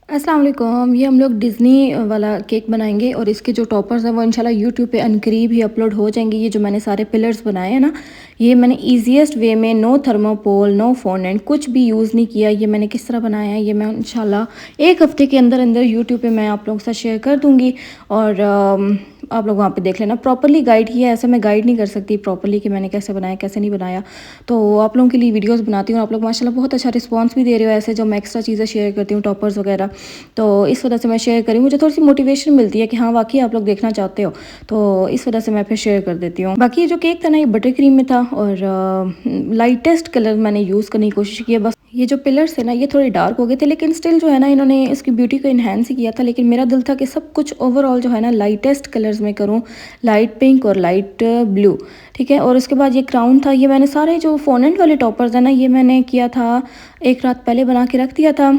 अस्सलाम वालेकुम। ये हम लोग डिज़नी वाला केक बनाएंगे और इसके जो टॉपर्स हैं वो इंशाल्लाह यूट्यूब पे अनकरीब ही अपलोड हो जाएंगे। ये जो मैंने सारे पिलर्स बनाए हैं ना, ये मैंने ईजीएस्ट वे में नो थर्मोपोल नो फोनेंट कुछ भी यूज़ नहीं किया। ये मैंने किस तरह बनाया है ये मैं इंशाल्लाह एक हफ़्ते के अंदर अंदर यूट्यूब पे मैं आप लोगों के साथ शेयर कर दूँगी। और आप लोग वहाँ पे देख लेना। प्रॉपर्ली गाइड किया है, ऐसे मैं गाइड नहीं कर सकती प्रॉपर्ली कि मैंने कैसे बनाया कैसे नहीं बनाया। तो आप लोगों के लिए वीडियोस बनाती हूँ और आप लोग माशाल्लाह बहुत अच्छा रिस्पांस भी दे रहे हो ऐसे जो मैं एक्स्ट्रा चीज़ें शेयर करती हूँ टॉपर्स वगैरह। तो इस वजह से मैं शेयर करी, मुझे थोड़ी सी मोटिवेशन मिलती है कि हाँ वाकई आप लोग देखना चाहते हो, तो इस वजह से मैं फिर शेयर कर देती हूँ। बाकी ये जो केक था ना, ये बटर क्रीम में था और लाइटेस्ट कलर मैंने यूज़ करने की कोशिश की है। बस ये जो पिलर्स थे ना ये थोड़े डार्क हो गए थे, लेकिन स्टिल जो है ना इन्होंने इसकी ब्यूटी को इन्हेंस ही किया था। लेकिन मेरा दिल था कि सब कुछ ओवरऑल जो है ना लाइटेस्ट कलर्स में करूँ, लाइट पिंक और लाइट ब्लू। ठीक है, और उसके बाद ये क्राउन था, ये मैंने सारे जो फोनेंट वाले टॉपर्स हैं ना ये मैंने किया था, एक रात पहले बना के रख दिया था।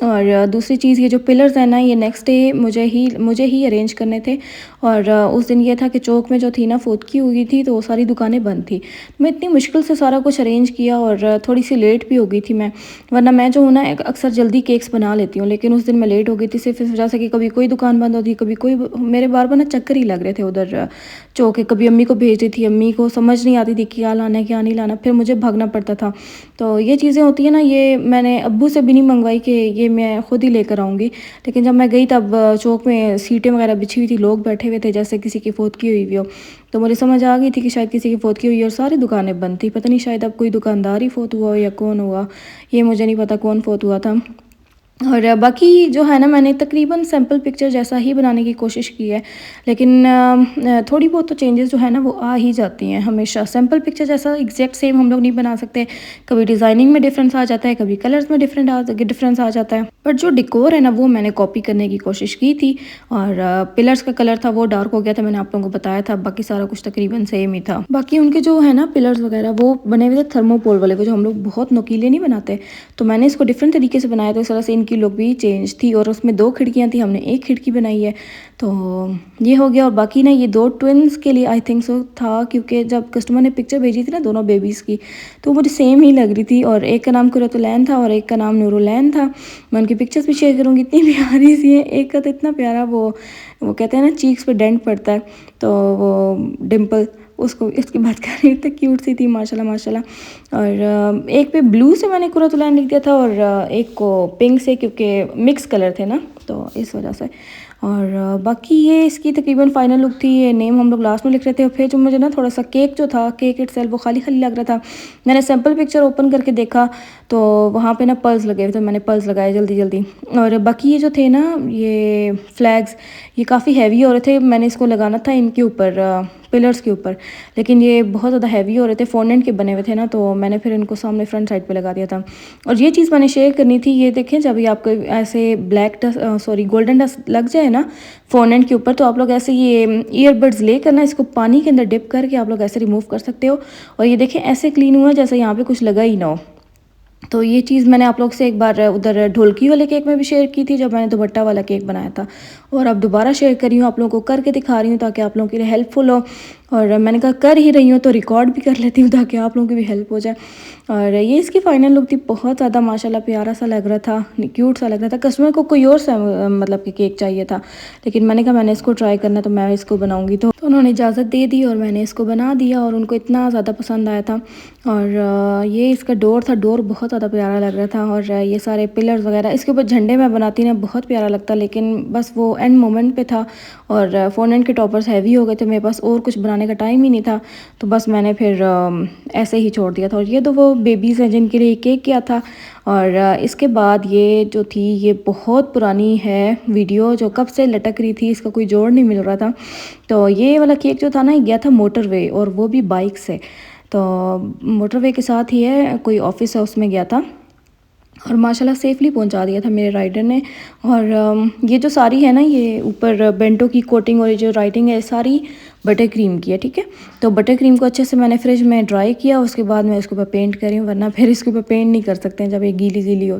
और दूसरी चीज़ ये जो पिलर्स हैं ना ये नेक्स्ट डे मुझे ही अरेंज करने थे। और उस दिन ये था कि चौक में जो थी ना फोदकी हुई थी तो वो सारी दुकानें बंद थी। मैं इतनी मुश्किल से सारा कुछ अरेंज किया और थोड़ी सी लेट भी हो गई थी मैं, वरना मैं जो हूँ ना अक्सर जल्दी केक्स बना लेती हूँ, लेकिन उस दिन मैं लेट हो गई थी सिर्फ इस वजह से कि कभी कोई दुकान बंद होती कभी कोई। मेरे बार बार ना चक्कर ही लग रहे थे उधर चौक के, कभी अम्मी को भेज रही थी, अम्मी को समझ नहीं आती थी क्या लाना है क्या नहीं लाना, फिर मुझे भागना पड़ता था। तो ये चीज़ें होती है ना, ये मैंने अब्बू से भी नहीं मंगवाई कि ये मैं खुद ही लेकर आऊँगी। लेकिन जब मैं गई तब चौक में सीटें वगैरह बिछी हुई थी, लोग बैठे हुए थे जैसे किसी की फौतगी हुई हो। तो मुझे समझ आ गई थी कि शायद किसी की फौतगी हुई है और सारी दुकानें बंद थी। पता नहीं शायद अब कोई दुकानदार ही फौत हुआ हो या कौन हुआ, ये मुझे नहीं पता कौन फौत हुआ था। और बाकी जो है ना मैंने तकरीबन सैम्पल पिक्चर जैसा ही बनाने की कोशिश की है, लेकिन थोड़ी बहुत तो चेंजेस जो है ना वो आ ही जाती हैं हमेशा। सैम्पल पिक्चर जैसा एग्जैक्ट सेम हम लोग नहीं बना सकते, कभी डिज़ाइनिंग में डिफरेंस आ जाता है, कभी कलर्स में डिफरेंस आ जाता है। बट जो डिकोर है ना वो मैंने कॉपी करने की कोशिश की थी। और पिलर्स का कलर था वो डार्क हो गया था, मैंने आप लोगों को बताया था, बाकी सारा कुछ तकरीबन सेम ही था। बाकी उनके जो है ना पिलर्स वगैरह वो बने हुए थे थर्मोपोल वाले, वो जो हम लोग बहुत नुकीले नहीं बनाते, तो मैंने इसको डिफरेंट तरीके से बनाया, तो इस तरह से इनकी लुक भी चेंज थी। और उसमें दो खिड़कियाँ थी, हमने एक खिड़की बनाई है, तो ये हो गया। और बाकी ना ये दो ट्विन्स के लिए आई थिंक सो था, क्योंकि जब कस्टमर ने पिक्चर भेजी थी ना दोनों बेबीज़ की, तो मुझे सेम ही लग रही थी। और एक का नाम कुरतुलैन था और एक का नाम नूरुलैन था। मैं उनकी पिक्चर्स भी शेयर करूँगी, इतनी प्यारी सी है। एक का तो इतना प्यारा वो कहते हैं ना चीक्स पे डेंट पड़ता है, तो वो डिम्पल, उसको इसकी बात कर रही थी, क्यूट सी थी माशाल्लाह माशाल्लाह। और एक पे ब्लू से मैंने कुरतुलैन लिख दिया था और एक को पिंक से, क्योंकि मिक्स कलर थे ना तो इस वजह से। और बाकी ये इसकी तकरीबन फाइनल लुक थी। ये नेम हम लोग लास्ट में लिख रहे थे। और फिर जो मुझे ना थोड़ा सा केक जो था, केक इटसेल्फ वो खाली खाली लग रहा था। मैंने सैम्पल पिक्चर ओपन करके देखा तो वहाँ पे ना पल्स लगे हुए थे, मैंने पल्स लगाए जल्दी जल्दी। और बाकी ये जो थे ना ये फ्लैग्स, ये काफ़ी हैवी हो रहे थे, मैंने इसको लगाना था इनके ऊपर पिलर्स के ऊपर, लेकिन ये बहुत ज़्यादा हैवी हो रहे थे, फोनेंट के बने हुए थे ना, तो मैंने फिर इनको सामने फ्रंट साइड पे लगा दिया था। और ये चीज़ मैंने शेयर करनी थी, ये देखें जब ये आपको ऐसे black dust sorry golden dust लग जाए ना फोनेंट के ऊपर, तो आप लोग ऐसे ये ईयरबड्स लेकर ना इसको पानी के अंदर डिप करके आप लोग ऐसे रिमूव कर सकते हो। और ये देखें ऐसे क्लीन हुआ जैसे यहाँ पे कुछ लगा ही ना हो। तो ये चीज़ मैंने आप लोग से एक बार उधर ढोलकी वाले केक में भी शेयर की थी जब मैंने दुपट्टा वाला केक बनाया था, और अब दोबारा शेयर कर रही हूँ, आप लोगों को करके दिखा रही हूँ ताकि आप लोगों के लिए हेल्पफुल हो। और मैंने कहा कर ही रही हूँ तो रिकॉर्ड भी कर लेती हूँ ताकि आप लोगों की भी हेल्प हो जाए। और ये इसकी फ़ाइनल लुक थी, बहुत ज़्यादा माशाल्लाह प्यारा सा लग रहा था, क्यूट सा लग रहा था। कस्टमर को कोई और सा मतलब कि केक चाहिए था, लेकिन मैंने कहा मैंने इसको ट्राई करना तो मैं इसको बनाऊँगी, तो उन्होंने इजाज़त दे दी और मैंने इसको बना दिया और उनको इतना ज़्यादा पसंद आया था। और ये इसका डोर था, डोर बहुत ज़्यादा प्यारा लग रहा था। और ये सारे पिलर्स वगैरह इसके ऊपर झंडे में बनाती ना बहुत प्यारा लगता, लेकिन बस वो एंड मोमेंट पे था और फोनेंट के टॉपर्स हैवी हो गए थे, मेरे पास और कुछ बनाने का टाइम ही नहीं था, तो बस मैंने फिर ऐसे ही छोड़ दिया था। और ये तो वो बेबीज़ हैं जिनके लिए केक किया था। और इसके बाद ये जो थी ये बहुत पुरानी है वीडियो, जो कब से लटक रही थी, इसका कोई जोड़ नहीं मिल रहा था। तो ये वाला केक जो था ना ये गया था मोटरवे, और वो भी बाइक से। तो मोटरवे के साथ ही है, कोई ऑफिस है उसमें गया था और माशाल्लाह सेफ़ली पहुंचा दिया था मेरे राइडर ने। और ये जो सारी है ना ये ऊपर बेंटो की कोटिंग और ये जो राइटिंग है सारी बटर क्रीम की है, ठीक है। तो बटर क्रीम को अच्छे से मैंने फ्रिज में ड्राई किया, उसके बाद मैं इसके ऊपर पेंट कर रही हूँ, वरना फिर इसके ऊपर पेंट नहीं कर सकते हैं जब ये गीली गीली हो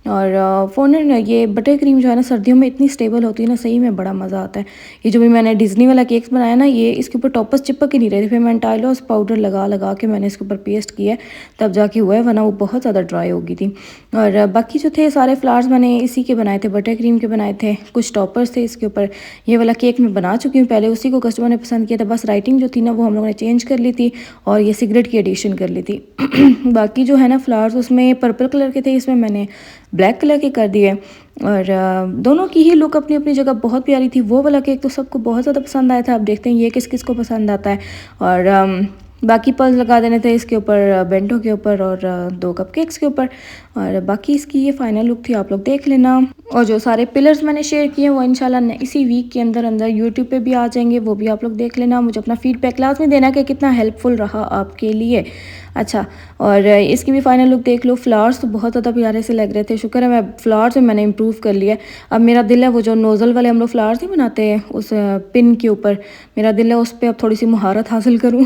और फ़ोनडेंट ये बटर क्रीम जो है ना सर्दियों में इतनी स्टेबल होती है ना, सही में बड़ा मज़ा आता है। ये जो भी मैंने डिज़नी वाला केक्स बनाया ना, ये इसके ऊपर टॉपर्स चिपक ही नहीं रहे थे, फिर मैंने टाइलोस पाउडर लगा लगा के मैंने इसके ऊपर पेस्ट किया है, तब जाके हुआ है, वरना वो बहुत ज़्यादा ड्राई हो गई थी। और बाकी जो थे सारे फ्लावर्स मैंने इसी के बनाए थे, बटर क्रीम के बनाए थे, कुछ टॉपर्स थे इसके ऊपर। ये वाला केक मैं बना चुकी हूँ पहले, उसी को कस्टमर ने पसंद किया था, बस राइटिंग जो थी ना वो हम लोगों ने चेंज कर ली थी और ये सिगरेट की एडिशन कर ली थी। बाकी जो है ना फ्लावर्स उसमें पर्पल कलर के थे, इसमें मैंने ब्लैक कलर के कर दिए। और दोनों की ही लुक अपनी अपनी जगह बहुत प्यारी थी। वो वाला केक तो सबको बहुत ज़्यादा पसंद आया था, अब देखते हैं ये किस किस को पसंद आता है। और बाकी पर्ल्स लगा देने थे इसके ऊपर, बेंटो के ऊपर और 2 कपकेक्स के ऊपर। और बाकी इसकी ये फाइनल लुक थी, आप लोग देख लेना। और जो सारे पिलर्स मैंने शेयर किए वो इंशाल्लाह इसी वीक के अंदर अंदर यूट्यूब पे भी आ जाएंगे, वो भी आप लोग देख लेना। मुझे अपना फीडबैक लाजमी देना कि कितना हेल्पफुल रहा आपके लिए। अच्छा, और इसकी भी फाइनल लुक देख लो। फ्लावर्स तो बहुत ज़्यादा प्यारे से लग रहे थे, शुक्र है मैं फ्लावर्स में मैंने इम्प्रूव कर लिया। अब मेरा दिल है वो जो नोज़ल वाले हम लोग फ्लावर्स नहीं बनाते हैं उस पिन के ऊपर, मेरा दिल है उस पर अब थोड़ी सी महारत हासिल करूँ।